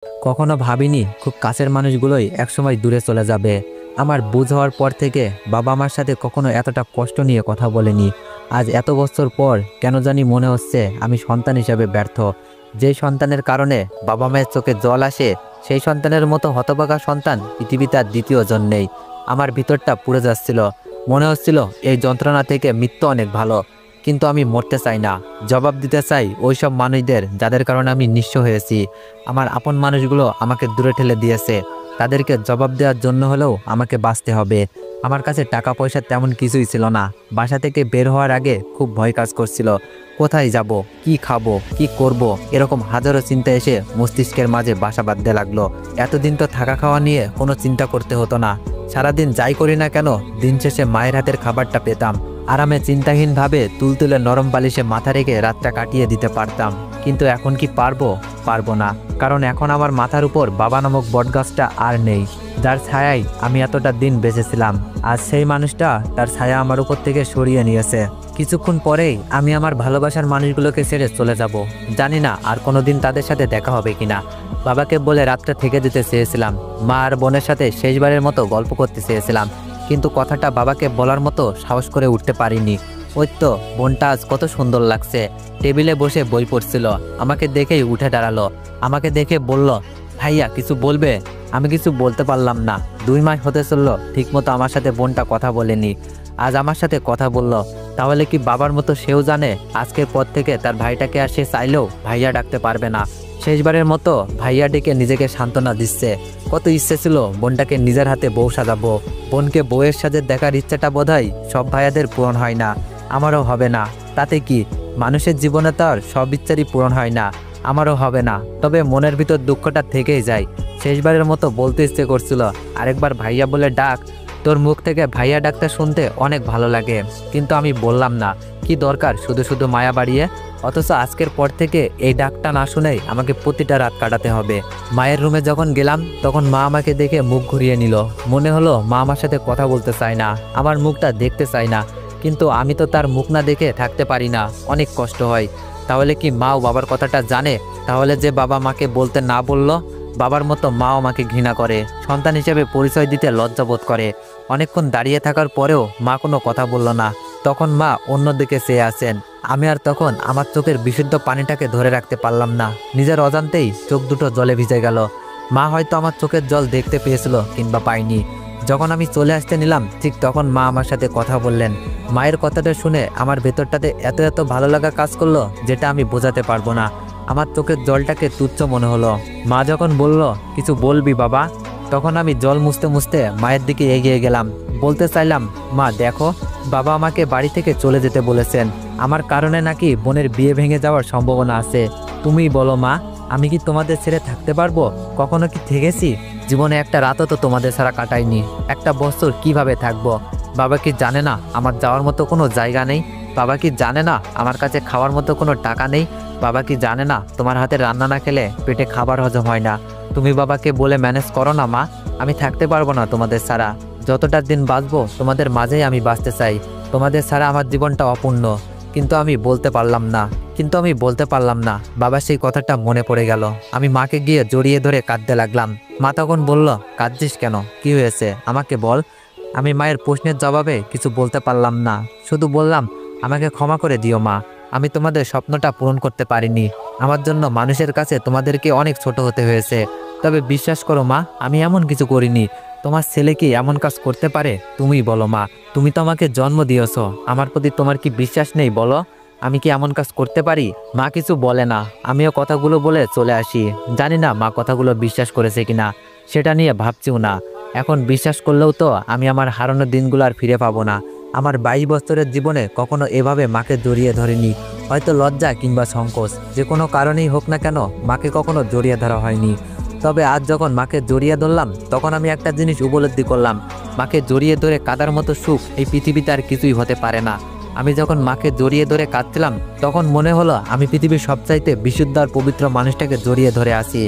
কখনো ভাবিনি খুব কাছের মানুষগুলোই একসময় দূরে চলে যাবে। আমার বুঝ হওয়ার পর থেকে বাবা মার সাথে কখনো এতটা কষ্ট নিয়ে কথা বলিনি। আজ এত বছর পর কেন জানি মনে হচ্ছে আমি সন্তান হিসেবে ব্যর্থ। যেই সন্তানের কারণে বাবা মায়ের চোখে জল আসে, সেই সন্তানের মতো হতভাগা সন্তান পৃথিবীতে আর দ্বিতীয় জন নেই। আমার ভিতরটা পুড়ে যাচ্ছিল। মনে হচ্ছিল এই যন্ত্রণা থেকে মৃত্যু অনেক ভালো। কিন্তু আমি মরতে চাই না। জবাব দিতে চাই ওই সব মানুষদের যাদের কারণে আমি নিঃস্ব হয়েছি। আমার আপন মানুষগুলো আমাকে দূরে ঠেলে দিয়েছে। তাদেরকে জবাব দেওয়ার জন্য হলেও আমাকে বাঁচতে হবে। আমার কাছে টাকা পয়সা তেমন কিছুই ছিল না। বাসা থেকে বের হওয়ার আগে খুব ভয় কাজ করছিল। কোথায় যাব, কি খাবো, কি করব, এরকম হাজারো চিন্তা এসে মস্তিষ্কের মাঝে বাসা বাঁধতে লাগলো। এতদিন তো থাকা খাওয়া নিয়ে কোনো চিন্তা করতে হতো না। সারাদিন যাই করি না কেন, দিন শেষে মায়ের হাতের খাবারটা পেতাম। আরামে চিন্তাহীনভাবে তুলতুলে নরম বালিশে মাথা রেখে রাতটা কাটিয়ে দিতে পারতাম। কিন্তু এখন কি পারবো? পারবো না। কারণ এখন আমার মাথার উপর বাবা নামক বটগাছটা আর নেই, যার ছায়ায় আমি এতটা দিন বেঁচেছিলাম। আজ সেই মানুষটা তার ছায়া আমার উপর থেকে সরিয়ে নিয়েছে। কিছুক্ষণ পরেই আমি আমার ভালোবাসার মানুষগুলোকে ছেড়ে চলে যাব। জানি না আর কোনোদিন তাদের সাথে দেখা হবে কিনা। বাবাকে বলে রাতটা থেকে যেতে চেয়েছিলাম। মা আর বোনের সাথে শেষবারের মতো গল্প করতে চেয়েছিলাম, কিন্তু কথাটা বাবাকে বলার মতো সাহস করে উঠতে পারিনি। ওই তো বোনটা আজ কত সুন্দর লাগছে, টেবিলে বসে বই পড়ছিল। আমাকে দেখেই উঠে দাঁড়ালো। আমাকে দেখে বলল, ভাইয়া কিছু বলবে? আমি কিছু বলতে পারলাম না। 2 মাস হতে চললো ঠিকমতো আমার সাথে বোনটা কথা বলেনি। আজ আমার সাথে কথা বলল। তাহলে কি বাবার মতো সেও জানে আজকের পর থেকে তার ভাইটাকে আর সে চাইলেও ভাইয়া ডাকতে পারবে না। শেষবারের মতো ভাইয়া ডেকে নিজেকে সান্ত্বনা দিচ্ছে। কত ইচ্ছে ছিল বোনটাকে নিজের হাতে বউ সাজাবো। বোনকে বউয়ের সাজে দেখার ইচ্ছাটা বোধহয় সব ভাইয়াদের পূরণ হয় না। আমারও হবে না। তাতে কি, মানুষের জীবনে তো আর সব ইচ্ছারই পূরণ হয় না। আমারও হবে না। তবে মনের ভিতর দুঃখটা থেকেই যায়। শেষবারের মতো বলতে ইচ্ছে করছিল, আরেকবার ভাইয়া বলে ডাক। তোর মুখ থেকে ভাইয়া ডাকতে শুনতে অনেক ভালো লাগে। কিন্তু আমি বললাম না। কি দরকার শুধু শুধু মায়া বাড়িয়ে? অথচ আজকের পর থেকে এই ডাকটা না শুনেই আমাকে প্রতিটা রাত কাটাতে হবে। মায়ের রুমে যখন গেলাম তখন মা আমাকে দেখে মুখ ঘুরিয়ে নিল। মনে হলো মা আমার সাথে কথা বলতে চায় না, আমার মুখটা দেখতে চায় না। কিন্তু আমি তো তার মুখ না দেখে থাকতে পারি না, অনেক কষ্ট হয়। তাহলে কি মাও বাবার কথাটা জানে? তাহলে যে বাবা মাকে বলতে না বলল, বাবার মতো মাও আমাকে ঘৃণা করে, সন্তান হিসেবে পরিচয় দিতে লজ্জাবোধ করে। অনেকক্ষণ দাঁড়িয়ে থাকার পরেও মা কোনো কথা বলল না। তখন মা অন্যদিকে চেয়ে আছেন। আমি আর তখন আমার চোখের বিশুদ্ধ পানিটাকে ধরে রাখতে পারলাম না। নিজের অজান্তেই চোখ দুটো জলে ভিজে গেল। মা হয়তো আমার চোখের জল দেখতে পেয়েছিল কিংবা পাইনি। যখন আমি চলে আসতে নিলাম ঠিক তখন মা আমার সাথে কথা বললেন। মায়ের কথাটা শুনে আমার ভেতরটাতে এত এত ভালো লাগা কাজ করলো, যেটা আমি বোঝাতে পারবো না। আমার চোখের জলটাকে তুচ্ছ মনে হলো। মা যখন বলল, কিছু বলবি বাবা? তখন আমি জল মুছতে মুছতে মায়ের দিকে এগিয়ে গেলাম। বলতে চাইলাম, মা দেখো, বাবা আমাকে বাড়ি থেকে চলে যেতে বলেছেন। আমার কারণে নাকি বোনের বিয়ে ভেঙে যাওয়ার সম্ভাবনা আছে। তুমিই বলো মা, আমি কি তোমাদের ছেড়ে থাকতে পারবো? কখনো কি থেকেছি? জীবনে একটা রাতও তো তোমাদের ছাড়া কাটাইনি। একটা বছর কিভাবে থাকবো? বাবা কি জানে না আমার যাওয়ার মতো কোনো জায়গা নেই? বাবা কি জানে না আমার কাছে খাওয়ার মতো কোনো টাকা নেই? বাবা কি জানে না তোমার হাতে রান্না না খেলে পেটে খাবার হজম হয় না? তুমি বাবাকে বলে ম্যানেজ করো না মা। আমি থাকতে পারবো না তোমাদের ছাড়া। যতটা দিন বাঁচবো তোমাদের মাঝেই আমি বাঁচতে চাই। তোমাদের ছাড়া আমার জীবনটা অপূর্ণ। কিন্তু আমি বলতে পারলাম না। বাবা সেই কথাটা মনে পড়ে গেল। আমি মাকে গিয়ে জড়িয়ে ধরে কাঁদতে লাগলাম। মা তখন বলল, কাঁদছিস কেন? কি হয়েছে আমাকে বল। আমি মায়ের প্রশ্নের জবাবে কিছু বলতে পারলাম না। শুধু বললাম, আমাকে ক্ষমা করে দিও মা। আমি তোমাদের স্বপ্নটা পূরণ করতে পারিনি। আমার জন্য মানুষের কাছে তোমাদেরকে অনেক ছোট হতে হয়েছে। তবে বিশ্বাস করো মা, আমি এমন কিছু করিনি। তোমার ছেলে কি এমন কাজ করতে পারে? তুমিই বলো মা। তুমি তো আমাকে জন্ম দিয়েছো। আমার প্রতি তোমার কি বিশ্বাস নেই বলো? আমি কি এমন কাজ করতে পারি? মা কিছু বলে না। আমিও কথাগুলো বলে চলে আসি। জানি না মা কথাগুলো বিশ্বাস করেছে কিনা, সেটা নিয়ে ভাবছিও না। এখন বিশ্বাস করলেও তো আমি আমার হারানো দিনগুলো আর ফিরে পাবো না। আমার 22 বছরের জীবনে কখনো এভাবে মাকে জড়িয়ে ধরিনি। হয়তো লজ্জা কিংবা সংকোচ, যে কোনো কারণেই হোক না কেন, মাকে কখনো জড়িয়ে ধরা হয়নি। তবে আজ যখন মাকে জড়িয়ে ধরলাম তখন আমি একটা জিনিস উপলব্ধি করলাম। মাকে জড়িয়ে ধরে কাঁদার মতো সুখ এই পৃথিবীতে আর কিছুই হতে পারে না। আমি যখন মাকে জড়িয়ে ধরে কাঁদছিলাম তখন মনে হলো আমি পৃথিবীর সবচাইতে বিশুদ্ধ আর পবিত্র মানুষটাকে জড়িয়ে ধরে আছি।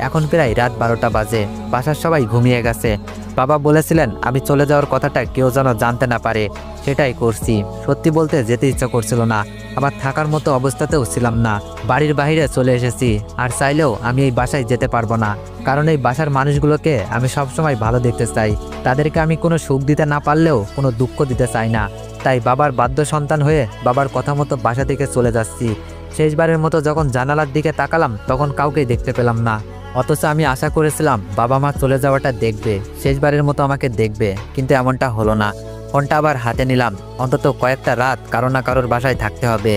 এখন প্রায় রাত 12টা বাজে, বাসার সবাই ঘুমিয়ে গেছে। বাবা বলেছিলেন আমি চলে যাওয়ার কথাটা কেউ যেন জানতে না পারে, সেটাই করছি। সত্যি বলতে যেতে ইচ্ছা করছিল না, আবার থাকার মতো অবস্থাতেও ছিলাম না। বাড়ির বাইরে চলে এসেছি, আর চাইলেও আমি এই বাসায় যেতে পারবো না, কারণ এই বাসার মানুষগুলোকে আমি সবসময় ভালো দেখতে চাই। তাদেরকে আমি কোনো সুখ দিতে না পারলেও কোনো দুঃখ দিতে চাই না। তাই বাবার বাধ্য সন্তান হয়ে বাবার কথা মতো বাসা থেকে চলে যাচ্ছি। শেষবারের মতো যখন জানালার দিকে তাকালাম তখন কাউকেই দেখতে পেলাম না, অথচ আমি আশা করেছিলাম বাবা মা চলে যাওয়াটা দেখবে, শেষবারের মতো আমাকে দেখবে, কিন্তু এমনটা হলো না। ফোনটা আবার হাতে নিলাম, অন্তত কয়েকটা রাত কারো না কারোর বাসায় থাকতে হবে।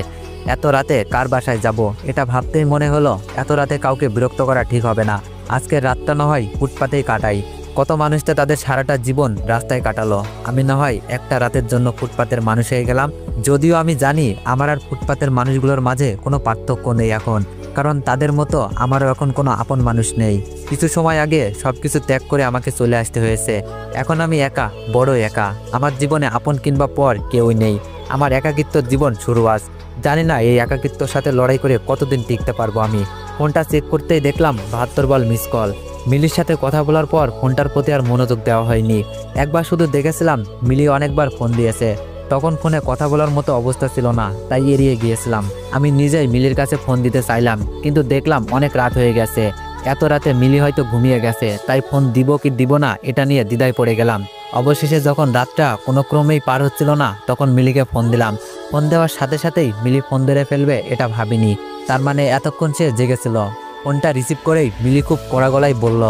এত রাতে কার বাসায় যাব, এটা ভাবতেই মনে হলো এত রাতে কাউকে বিরক্ত করা ঠিক হবে না। আজকের রাতটা না হয় ফুটপাতেই কাটাই। কত মানুষ তো তাদের সারাটা জীবন রাস্তায় কাটালো, আমি না হয় একটা রাতের জন্য ফুটপাতের মানুষ হয়ে গেলাম। যদিও আমি জানি আমার আর ফুটপাতের মানুষগুলোর মাঝে কোনো পার্থক্য নেই এখন, কারণ তাদের মতো আমারও এখন কোনো আপন মানুষ নেই। কিছু সময় আগে সবকিছু ত্যাগ করে আমাকে চলে আসতে হয়েছে। এখন আমি একা, বড় একা। আমার জীবনে আপন কিংবা পর কেউই নেই। আমার একাকিত্বর জীবন শুরু আজ। জানি না এই একাকিত্বর সাথে লড়াই করে কতদিন টিকতে পারবো আমি। ফোনটা চেক করতেই দেখলাম 72 বল মিস কল। মিলির সাথে কথা বলার পর ফোনটার প্রতি আর মনোযোগ দেওয়া হয়নি। একবার শুধু দেখেছিলাম মিলি অনেকবার ফোন দিয়েছে, তখন ফোনে কথা বলার মতো অবস্থা ছিল না, তাই এড়িয়ে গিয়েছিলাম। আমি নিজেই মিলির কাছে ফোন দিতে চাইলাম, কিন্তু দেখলাম অনেক রাত হয়ে গেছে। এত রাতে মিলি হয়তো ঘুমিয়ে গেছে, তাই ফোন দিব কি দিব না এটা নিয়ে দ্বিধায় পড়ে গেলাম। অবশেষে যখন রাতটা কোনো ক্রমেই পার হচ্ছিল না, তখন মিলিকে ফোন দিলাম। ফোন দেওয়ার সাথে সাথেই মিলি ফোন ধরে ফেলবে এটা ভাবিনি, তার মানে এতক্ষণ সে জেগেছিল। ফোনটা রিসিভ করেই মিলি খুব কড়া গলায় বলল,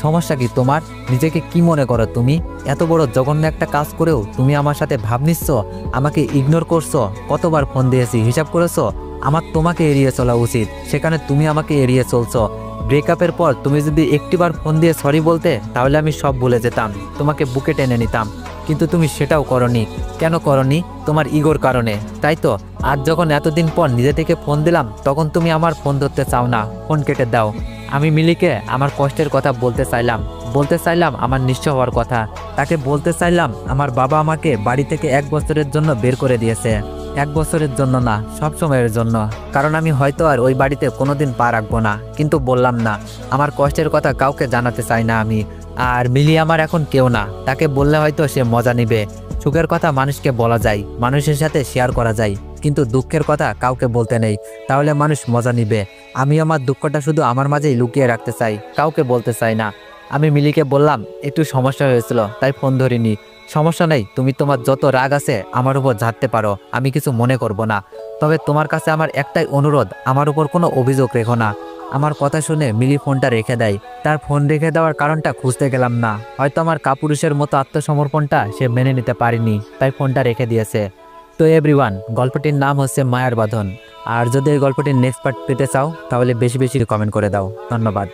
সমস্যা কি তোমার? নিজেকে কি মনে করো তুমি? এত বড় জঘন্য একটা কাজ করেও তুমি আমার সাথে ভাব নিচ্ছ, আমাকে ইগনোর করছো। কতবার ফোন দিয়েছি হিসাব করেছো? আমার তোমাকে এড়িয়ে চলা উচিত, সেখানে তুমি আমাকে এড়িয়ে চলছো। ব্রেকআপের পর তুমি যদি একটিবার ফোন দিয়ে সরি বলতে, তাহলে আমি সব ভুলে যেতাম, তোমাকে বুকে টেনে নিতাম। কিন্তু তুমি সেটাও করনি। কেন করনি? তোমার ইগোর কারণে, তাই তো? আজ যখন এতদিন পর নিজে থেকে ফোন দিলাম, তখন তুমি আমার ফোন ধরতে চাও না, ফোন কেটে দাও। আমি মিলিকে আমার কষ্টের কথা বলতে চাইলাম আমার নিঃস্ব হওয়ার কথা। তাকে বলতে চাইলাম আমার বাবা আমাকে বাড়ি থেকে 1 বছরের জন্য বের করে দিয়েছে। 1 বছরের জন্য না, সব সময়ের জন্য, কারণ আমি হয়তো আর ওই বাড়িতে কোনোদিন পা রাখবো না। কিন্তু বললাম না, আমার কষ্টের কথা কাউকে জানাতে চাই না আমি। আর মিলি আমার এখন কেউ না, তাকে বললে হয়তো সে মজা নিবে। সুখের কথা মানুষকে বলা যায়, মানুষের সাথে শেয়ার করা যায়, কিন্তু দুঃখের কথা কাউকে বলতে নেই, তাহলে মানুষ মজা নিবে। আমি আমার দুঃখটা শুধু আমার মাঝেই লুকিয়ে রাখতে চাই, কাউকে বলতে চাই না। আমি মিলিকে বললাম একটু সমস্যা হয়েছিল তাই ফোন ধরিনি। সমস্যা নেই, তুমি তোমার যত রাগ আছে আমার উপর ঝাড়তে পারো, আমি কিছু মনে করব না। তবে তোমার কাছে আমার একটাই অনুরোধ, আমার উপর কোনো অভিযোগ রেখো না। আমার কথা শুনে মিলি ফোনটা রেখে দেয়। তার ফোন রেখে দেওয়ার কারণটা খুঁজতে গেলাম না, হয়তো আমার কাপুরুষের মতো আত্মসমর্পণটা সে মেনে নিতে পারেনি, তাই ফোনটা রেখে দিয়েছে। তো এভরিওয়ান, গল্পটির নাম হচ্ছে মায়ার বাঁধন। আর যদি এই গল্পটির নেক্সট পার্ট পেতে চাও তাহলে বেশি বেশি কমেন্ট করে দাও। ধন্যবাদ।